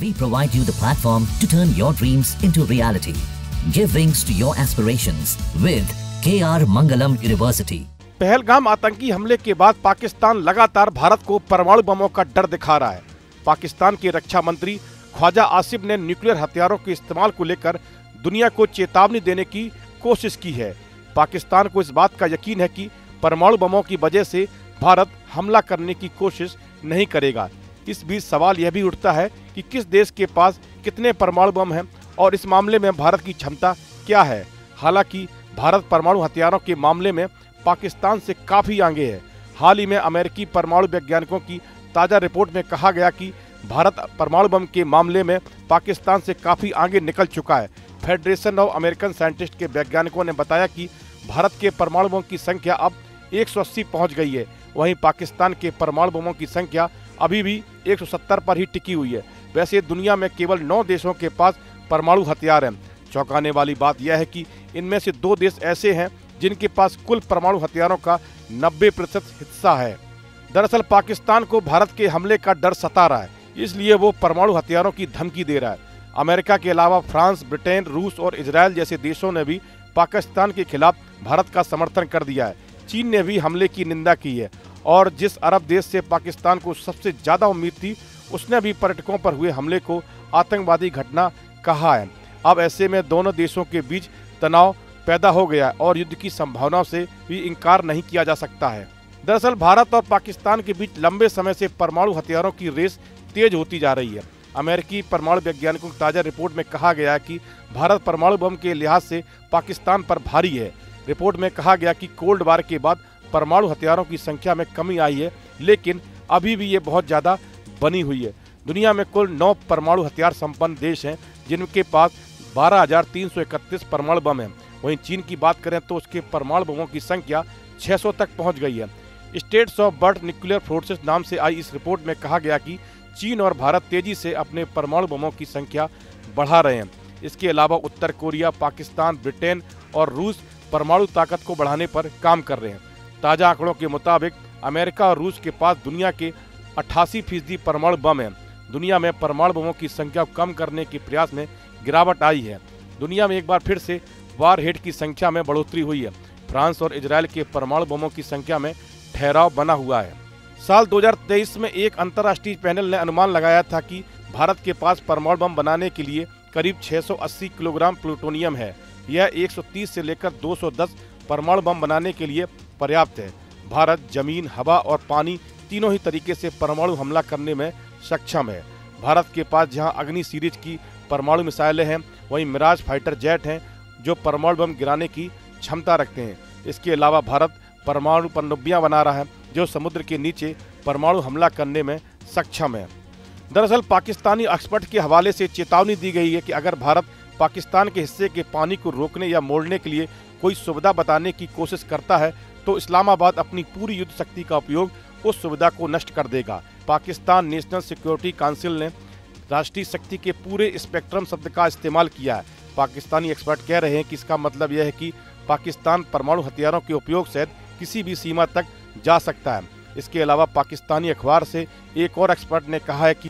We provide you the platform to turn your dreams into reality. Give wings to your aspirations with KR Mangalam University. Pahalgam आतंकी हमले के बाद पाकिस्तान लगातार भारत को परमाणु बमों का डर दिखा रहा है। पाकिस्तान के रक्षा मंत्री ख्वाजा आसिफ ने न्यूक्लियर हथियारों के इस्तेमाल को लेकर दुनिया को चेतावनी देने की कोशिश की है। पाकिस्तान को इस बात का यकीन है कि परमाणु बमों की वजह से भारत हमला करने की कोशिश नहीं करेगा। इस बीच सवाल यह भी उठता है कि किस देश के पास कितने परमाणु बम हैं और इस मामले में भारत की क्षमता क्या है। हालांकि भारत परमाणु हथियारों के मामले में पाकिस्तान से काफ़ी आगे है। हाल ही में अमेरिकी परमाणु वैज्ञानिकों की ताज़ा रिपोर्ट में कहा गया कि भारत परमाणु बम के मामले में पाकिस्तान से काफ़ी आगे निकल चुका है। फेडरेशन ऑफ अमेरिकन साइंटिस्ट के वैज्ञानिकों ने बताया कि भारत के परमाणु बम की संख्या अब 180 पहुंच गई है। वहीं पाकिस्तान के परमाणु बमों की संख्या अभी भी 170 पर ही टिकी हुई है। वैसे दुनिया में केवल 9 देशों के पास परमाणु हथियार हैं। चौंकाने वाली बात यह है कि इनमें से 2 देश ऐसे हैं जिनके पास कुल परमाणु हथियारों का 90% हिस्सा है। दरअसल पाकिस्तान को भारत के हमले का डर सता रहा है, इसलिए वो परमाणु हथियारों की धमकी दे रहा है। अमेरिका के अलावा फ्रांस, ब्रिटेन, रूस और इजराइल जैसे देशों ने भी पाकिस्तान के खिलाफ भारत का समर्थन कर दिया है। चीन ने भी हमले की निंदा की है और जिस अरब देश से पाकिस्तान को सबसे ज़्यादा उम्मीद थी, उसने भी पर्यटकों पर हुए हमले को आतंकवादी घटना कहा है। अब ऐसे में दोनों देशों के बीच तनाव पैदा हो गया है और युद्ध की संभावनाओं से भी इनकार नहीं किया जा सकता है। दरअसल भारत और पाकिस्तान के बीच लंबे समय से परमाणु हथियारों की रेस तेज होती जा रही है। अमेरिकी परमाणु वैज्ञानिकों की ताज़ा रिपोर्ट में कहा गया है कि भारत परमाणु बम के लिहाज से पाकिस्तान पर भारी है। रिपोर्ट में कहा गया कि कोल्ड वार के बाद परमाणु हथियारों की संख्या में कमी आई है, लेकिन अभी भी ये बहुत ज़्यादा बनी हुई है। दुनिया में कुल 9 परमाणु हथियार संपन्न देश हैं जिनके पास 12,331 परमाणु बम हैं। वहीं चीन की बात करें तो उसके परमाणु बमों की संख्या 600 तक पहुंच गई है। States of bird nuclear forces नाम से आई इस रिपोर्ट में कहा गया कि चीन और भारत तेजी से अपने परमाणु बमों की संख्या बढ़ा रहे हैं। इसके अलावा उत्तर कोरिया, पाकिस्तान, ब्रिटेन और रूस परमाणु ताकत को बढ़ाने पर काम कर रहे हैं। ताज़ा आंकड़ों के मुताबिक अमेरिका और रूस के पास दुनिया के 88% परमाणु बम हैं। दुनिया में परमाणु बमों की संख्या को कम करने के प्रयास में गिरावट आई है। दुनिया में एक बार फिर से वारहेड की संख्या में बढ़ोतरी हुई है। फ्रांस और इजराइल के परमाणु बमों की संख्या में ठहराव बना हुआ है। साल 2023 में एक अंतर्राष्ट्रीय पैनल ने अनुमान लगाया था कि भारत के पास परमाणु बम बनाने के लिए करीब 680 किलोग्राम प्लूटोनियम है। यह 130 से लेकर 210 परमाणु बम बनाने के लिए पर्याप्त है। भारत जमीन, हवा और पानी तीनों ही तरीके से परमाणु हमला करने में सक्षम है। भारत के पास जहां अग्नि सीरीज की परमाणु मिसाइलें हैं, वहीं मिराज फाइटर जेट हैं जो परमाणु बम गिराने की क्षमता रखते हैं। इसके अलावा भारत परमाणु पनडुब्बियां बना रहा है जो समुद्र के नीचे परमाणु हमला करने में सक्षम है। दरअसल पाकिस्तानी एक्सपर्ट के हवाले से चेतावनी दी गई है कि अगर भारत पाकिस्तान के हिस्से के पानी को रोकने या मोड़ने के लिए कोई सुविधा बताने की कोशिश करता है तो इस्लामाबाद अपनी पूरी युद्ध शक्ति का उपयोग उस सुविधा को नष्ट कर देगा। पाकिस्तान नेशनल सिक्योरिटी काउंसिल ने राष्ट्रीय शक्ति के पूरे स्पेक्ट्रम शब्द का इस्तेमाल किया है। पाकिस्तानी एक्सपर्ट कह रहे हैं कि इसका मतलब यह है कि पाकिस्तान परमाणु हथियारों के उपयोग से किसी भी सीमा तक जा सकता है। इसके अलावा पाकिस्तानी अखबार से एक और एक्सपर्ट ने कहा है कि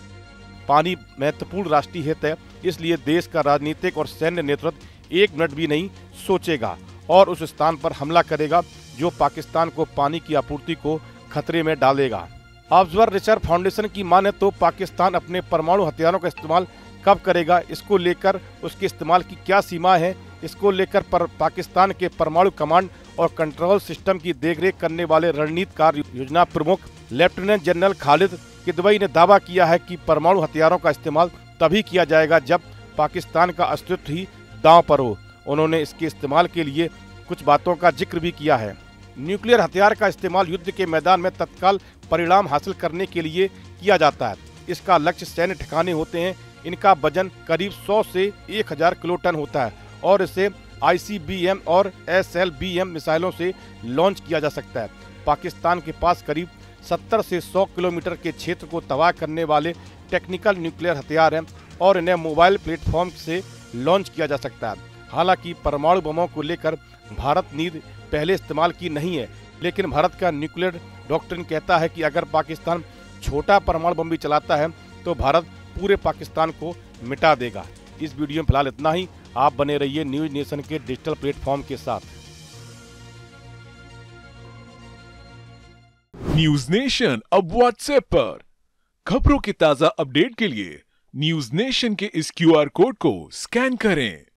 पानी महत्वपूर्ण राष्ट्रीय हित है, इसलिए देश का राजनीतिक और सैन्य नेतृत्व 1 मिनट भी नहीं सोचेगा और उस स्थान पर हमला करेगा जो पाकिस्तान को पानी की आपूर्ति को खतरे में डालेगा। ऑब्जर्वर रिसर्च फाउंडेशन की माने तो पाकिस्तान अपने परमाणु हथियारों का इस्तेमाल कब करेगा, इसको लेकर उसके इस्तेमाल की क्या सीमा है, इसको लेकर पाकिस्तान के परमाणु कमांड और कंट्रोल सिस्टम की देखरेख करने वाले रणनीतिकार योजना प्रमुख लेफ्टिनेंट जनरल खालिद किदवई ने दावा किया है कि परमाणु हथियारों का इस्तेमाल तभी किया जाएगा जब पाकिस्तान का अस्तित्व ही दांव पर हो। उन्होंने इसके इस्तेमाल के लिए कुछ बातों का जिक्र भी किया है। न्यूक्लियर हथियार का इस्तेमाल युद्ध के मैदान में तत्काल परिणाम हासिल करने के लिए किया जाता है। इसका लक्ष्य सैन्य ठिकाने होते हैं। इनका वजन करीब 100 से 1000 किलोटन होता है और इसे ICBM और SLBM मिसाइलों से लॉन्च किया जा सकता है। पाकिस्तान के पास करीब 70 से 100 किलोमीटर के क्षेत्र को तबाह करने वाले टेक्निकल न्यूक्लियर हथियार हैं और इन्हें मोबाइल प्लेटफॉर्म से लॉन्च किया जा सकता है। हालांकि परमाणु बमों को लेकर भारत नीति पहले इस्तेमाल की नहीं है, लेकिन भारत का न्यूक्लियर डॉक्ट्रिन कहता है कि अगर पाकिस्तान छोटा परमाणु बम भी चलाता है तो भारत पूरे पाकिस्तान को मिटा देगा। इस वीडियो में फिलहाल इतना ही। आप बने रहिए न्यूज नेशन के डिजिटल प्लेटफॉर्म के साथ। न्यूज नेशन अब व्हाट्सएप पर खबरों के ताजा अपडेट के लिए न्यूज नेशन के इस QR कोड को स्कैन करें।